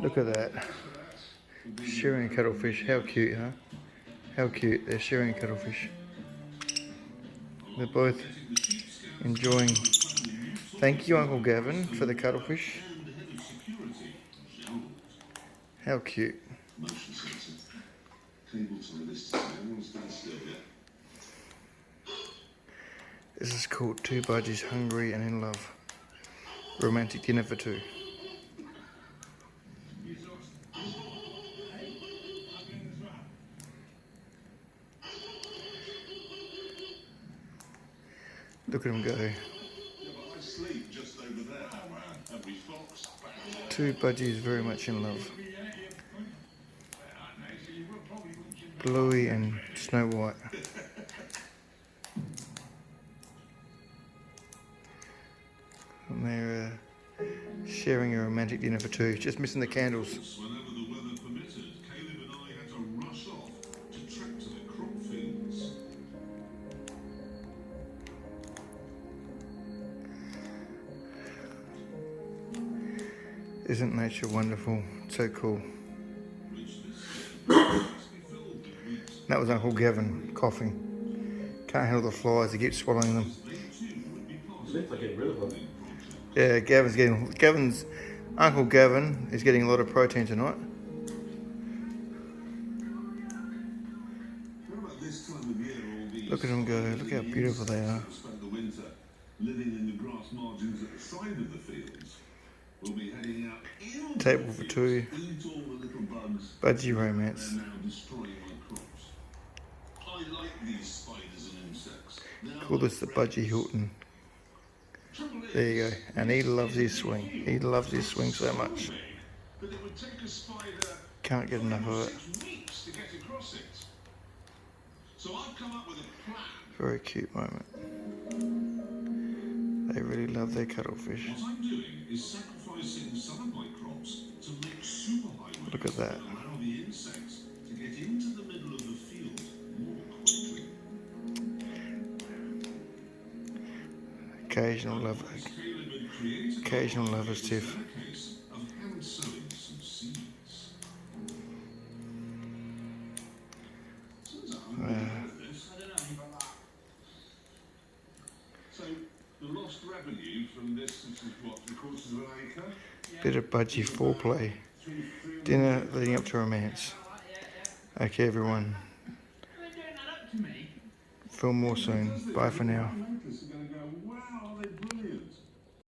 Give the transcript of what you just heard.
Look at that. Shearing cuttlefish. How cute, huh? How cute. They're shearing cuttlefish. They're both enjoying. Thank you, Uncle Gavin, for the cuttlefish. How cute. This is called Two Budgies Hungry and in Love. Romantic dinner for two. Look at him go. Two budgies very much in love. Bluey and Snow White. And they're sharing a romantic dinner for two. Just missing the candles. Whenever the weather permitted, Caleb and I had to rush off to trek to the crop fields. Isn't nature wonderful? So cool. That was Uncle Gavin coughing. Can't handle the flies, he keeps swallowing them. Looks like getting rid of them. Yeah, Uncle Gavin is getting a lot of protein tonight. Look at them go, look how beautiful they are. Table for two. Budgie romance. Call this the Budgie Hilton. There you go. And he loves his swing. He loves his swing so much. Can't get enough of it. Very cute moment. They really love their cuttlefish. Look at that. Occasional lover's tiff. Bit of budgie foreplay. Dinner leading up to romance. Okay, everyone. Film more soon. Bye for now.